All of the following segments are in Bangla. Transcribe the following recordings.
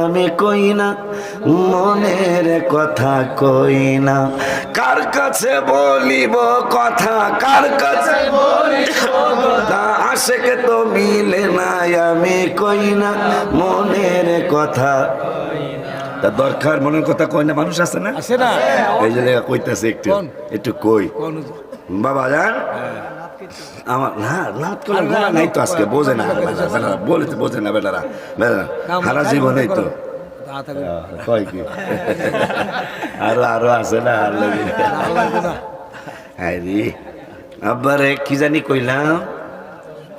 আমি কই না মনের কথা কই না, কার কাছে বলিব কথা, কার কাছে বলিব কথা, আশেকে তো মিলে না। আমি কই না মনের কথা, তা দরকার মনের কথা কই না মানুষ আছে না, আছে না? এই যে কইতাছে একটু একটু কই বাবা জান আমার না নাত করে গোলা নাই তো আজকে বোঝে না বেটারা, বলতে বোঝে না বেটারা, বেটারা সারা জীবনেই তো কয় কি আরো আছে না আরে আব্বারে কি জানি কইলাম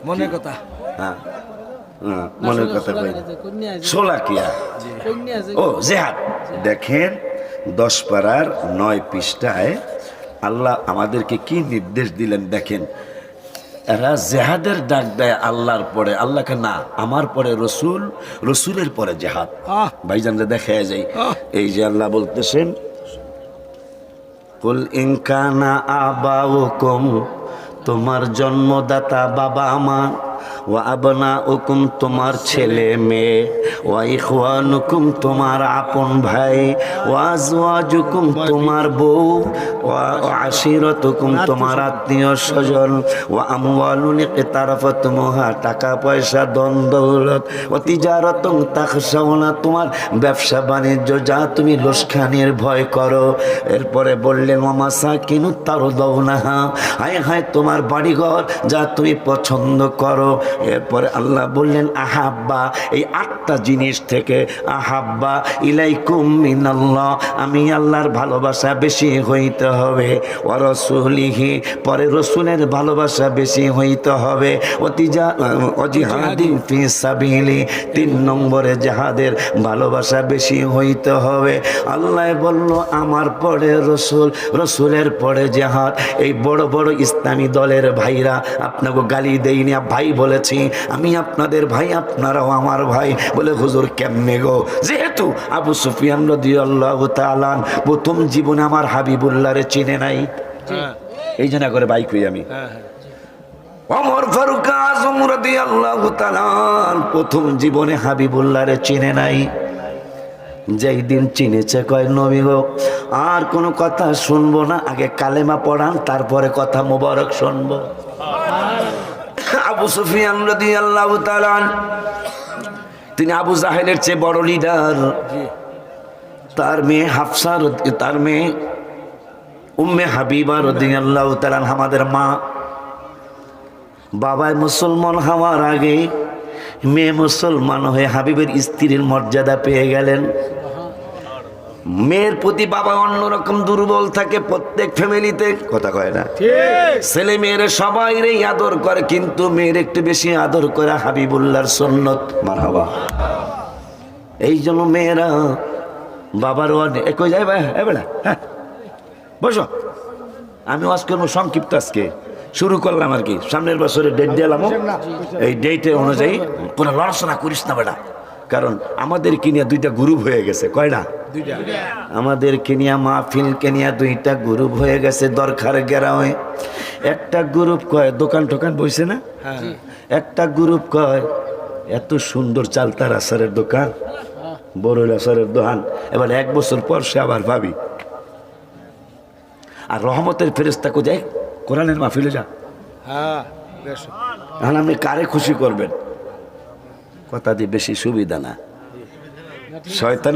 মনের কথা। হ্যাঁ মনের কথা কই সোলাকিয়া ও জেহাদ। দেখেন 10 পারার 9 পৃষ্ঠায় আল্লাহ আমাদেরকে কি নির্দেশ দিলেন দেখেন। এরা জেহাদের ডাক দেয় আল্লাহর পরে, আল্লাহকে না, আমার পরে রসুল, রসুলের পরে জেহাদ। ভাইজানরা দেখা যায় এই যে আল্লাহ বলতেছেন কুল ইন কানা আবাউকুম, তোমার জন্মদাতা বাবা মা, ওয়া আবনাউকুম তোমার ছেলে মেয়ে, ওয়া ইখওয়ানুকুম তোমার আপন ভাই, ওয়া আজওয়াজুকুম তোমার বউ, ওয়া আশিরাতুকুম তোমার আত্মীয় স্বজন, ওয়া আমওয়ালুন ইকতারাফতুমুহা টাকা পয়সা ধন দৌলত, ওয়া তিজারাতুন তাখশাউনা তোমার ব্যবসা বাণিজ্য যা তুমি লোকসানের ভয় করো। এরপরে বললেন ওয়া মাসাকিনুত তারদাউনাহা, হায় হায় তোমার বাড়িঘর যা তুমি পছন্দ করো। এরপরে আল্লাহ বললেন আহাব্বা, এই 8টা জিনিস থেকে আহাব্বা ইলাইকুম মিনাল্লাহ, আমি আল্লাহর ভালোবাসা বেশি হইতে হবে, ওয়া রাসূলিহি পরে রসুলের ভালোবাসা বেশি হইতে হবে, ওয়া জিহাদিন ফি সাবিলি 3 নম্বরে জিহাদের ভালোবাসা বেশি হইতে হবে। আল্লাহ বলল আমার পরে রসুল, রসুলের পরে জিহাদ। এই বড় বড় ইসলামী দলের ভাইরা আপনাকে গালি দেয়নি, ভাই বলেছি, আমি আপনাদের ভাই আপনারাও আমার ভাই। বলে হুজুর কেমনে গো? যেহেতু আবু সুফিয়ান রাদিয়াল্লাহু তাআলা প্রথম জীবনে আমার হাবিবুল্লাহরে চিনে নাই, এই জন্য করে ভাই কই আমি। ওমর ফারুক আজম রাদিয়াল্লাহু তাআলা প্রথম জীবনে হাবিবুল্লাহরে চিনে নাই। যেই দিন চিনেছে কয় নবী গো আর কোনো কথা শুনবো না, আগে কালেমা পড়ান তারপরে কথা মোবারক শুনবো। আবু সুফিয়ান রাদিয়াল্লাহু তাআলা তিনি আবু জাহেলের চেয়ে বড় লিডার। তার মেয়ে হাফসা, তার মেয়ে উম্মে হাবিবা রাদিয়াল্লাহু তাআলা আমাদের মা। বাবাই মুসলমান হওয়ার আগে মেয়ে মুসলমান হয়ে হাবিবের স্ত্রীর মর্যাদা পেয়ে গেলেন। মেয়ের প্রতি বাবা অন্যরকম দুর্বল থাকে প্রত্যেক ফ্যামিলিতে, কথা কয় না, ছেলে মেয়েরা সবাই আদর করে, কিন্তু মেয়ের একটু বেশি আদর করে হাবিবুল্লাহর সুন্নত। মারহাবা। এই জন্য মেয়েরা বাবার কই যায় ভাই বেড়া, হ্যাঁ বসো, আমি ওয়াজ করবো সংক্ষিপ্ত, আজকে শুরু করলাম আর কি, সামনের বছরে ডেট দিলাম, এই ডেটের অনুযায়ী কোনো লড়াচড়া করিস না বেটা, কারণ আমাদের কিনিয়া 2টা গ্রুপ হয়ে গেছে। কয়টা? 2টা। আমাদের কিনিয়া মাহফিল কিনিয়া 2টা গ্রুপ হয়ে গেছে। দরকার গেরাওয়ে একটা গ্রুপ কয় দোকান টোকান বইছে না, একটা গ্রুপ কয় এত সুন্দর চালতার আচারের দোকান, বড় আচারের দোকান, এবার 1 বছর পর সে আবার ভাবি। আর রহমতের ফেরেশতা কো যায় কোরআনের মাহফিলে যা, এখন আপনি কারে খুশি করবেন? কথা দিয়ে বেশি সুবিধা না, শয়তানের